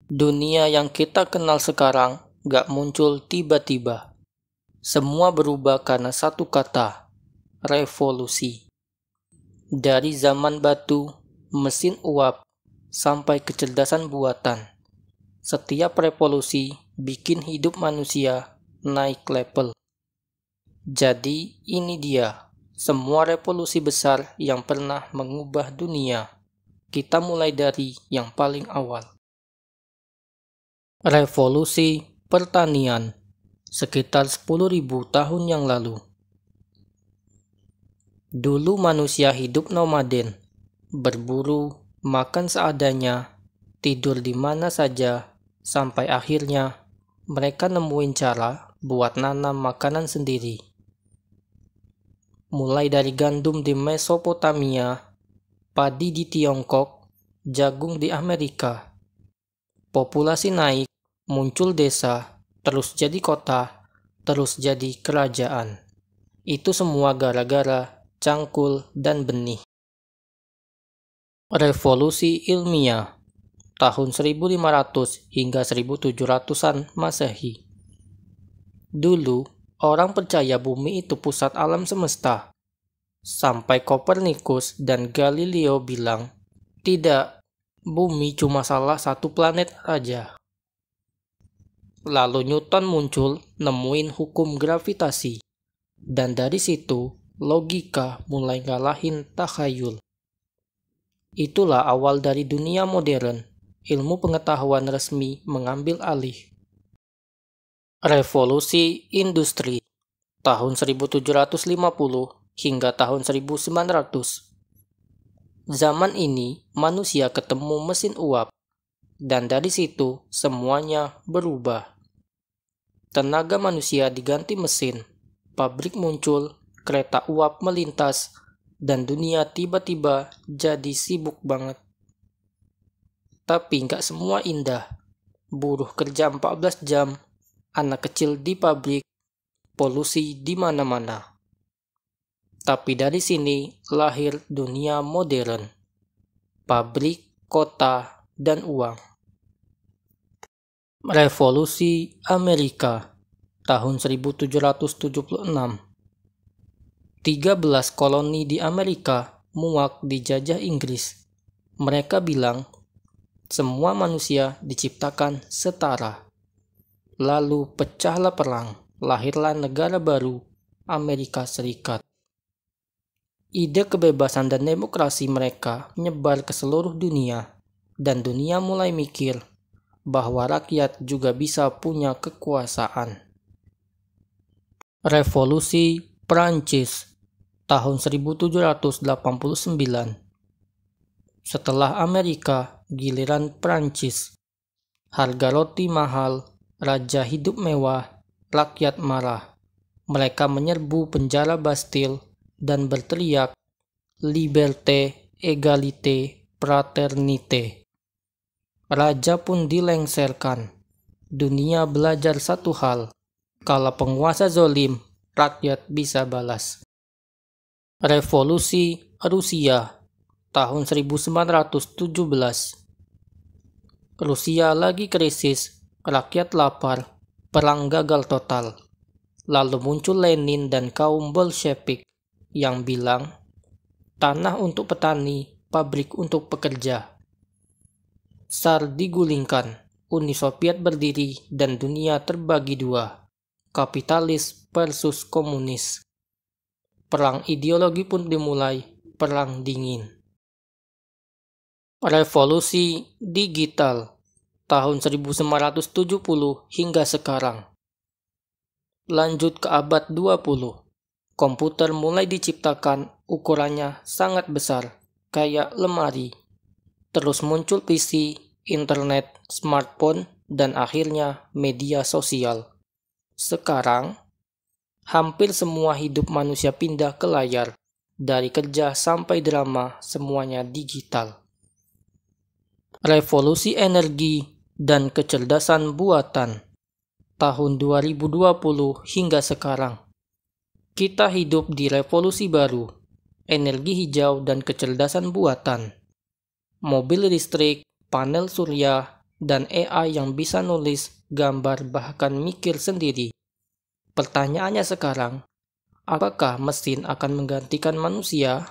Dunia yang kita kenal sekarang gak muncul tiba-tiba. Semua berubah karena satu kata, revolusi. Dari zaman batu, mesin uap, sampai kecerdasan buatan. Setiap revolusi bikin hidup manusia naik level. Jadi ini dia, semua revolusi besar yang pernah mengubah dunia. Kita mulai dari yang paling awal. Revolusi pertanian sekitar 10.000 tahun yang lalu. Dulu manusia hidup nomaden, berburu, makan seadanya, tidur di mana saja, sampai akhirnya mereka nemuin cara buat nanam makanan sendiri. Mulai dari gandum di Mesopotamia, padi di Tiongkok, jagung di Amerika. Populasi naik, muncul desa, terus jadi kota, terus jadi kerajaan. Itu semua gara-gara cangkul dan benih. Revolusi ilmiah tahun 1500 hingga 1700-an Masehi. Dulu, orang percaya bumi itu pusat alam semesta. Sampai Kopernikus dan Galileo bilang, tidak, bumi cuma salah satu planet aja. Lalu Newton muncul nemuin hukum gravitasi. Dan dari situ, logika mulai ngalahin takhayul. Itulah awal dari dunia modern. Ilmu pengetahuan resmi mengambil alih. Revolusi industri tahun 1750 hingga tahun 1900. Zaman ini manusia ketemu mesin uap, dan dari situ semuanya berubah. Tenaga manusia diganti mesin, pabrik muncul, kereta uap melintas, dan dunia tiba-tiba jadi sibuk banget. Tapi nggak semua indah. Buruh kerja 14 jam, anak kecil di pabrik, polusi di mana-mana. Tapi dari sini lahir dunia modern. Pabrik, kota, dan uang. Revolusi Amerika tahun 1776. 13 koloni di Amerika muak dijajah Inggris. Mereka bilang, semua manusia diciptakan setara. Lalu pecahlah perang, lahirlah negara baru, Amerika Serikat. Ide kebebasan dan demokrasi mereka menyebar ke seluruh dunia, dan dunia mulai mikir bahwa rakyat juga bisa punya kekuasaan. Revolusi Prancis tahun 1789. Setelah Amerika, giliran Prancis. Harga roti mahal, raja hidup mewah, rakyat marah. Mereka menyerbu penjara Bastille dan berteriak, liberté, égalité, fraternité. Raja pun dilengserkan. Dunia belajar satu hal, kalau penguasa zolim, rakyat bisa balas. Revolusi Rusia tahun 1917. Rusia lagi krisis, rakyat lapar, perang gagal total. Lalu muncul Lenin dan kaum Bolshevik yang bilang, tanah untuk petani, pabrik untuk pekerja. Tsar digulingkan, Uni Soviet berdiri dan dunia terbagi dua, kapitalis versus komunis. Perang ideologi pun dimulai, perang dingin. Revolusi digital tahun 1970 hingga sekarang. Lanjut ke abad 20. Komputer mulai diciptakan, ukurannya sangat besar, kayak lemari. Terus muncul PC, internet, smartphone, dan akhirnya media sosial. Sekarang, hampir semua hidup manusia pindah ke layar. Dari kerja sampai drama, semuanya digital. Revolusi energi dan kecerdasan buatan tahun 2020 hingga sekarang. Kita hidup di revolusi baru, energi hijau dan kecerdasan buatan. Mobil listrik, panel surya, dan AI yang bisa nulis, gambar, bahkan mikir sendiri. Pertanyaannya sekarang, apakah mesin akan menggantikan manusia?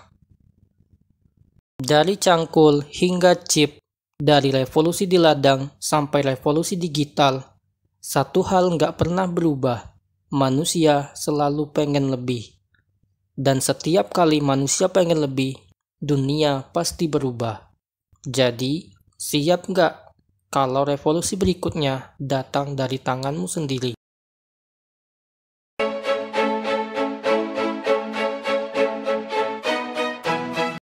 Dari cangkul hingga chip, dari revolusi di ladang sampai revolusi digital, satu hal nggak pernah berubah. Manusia selalu pengen lebih. Dan setiap kali manusia pengen lebih, dunia pasti berubah. Jadi, siap nggak kalau revolusi berikutnya datang dari tanganmu sendiri?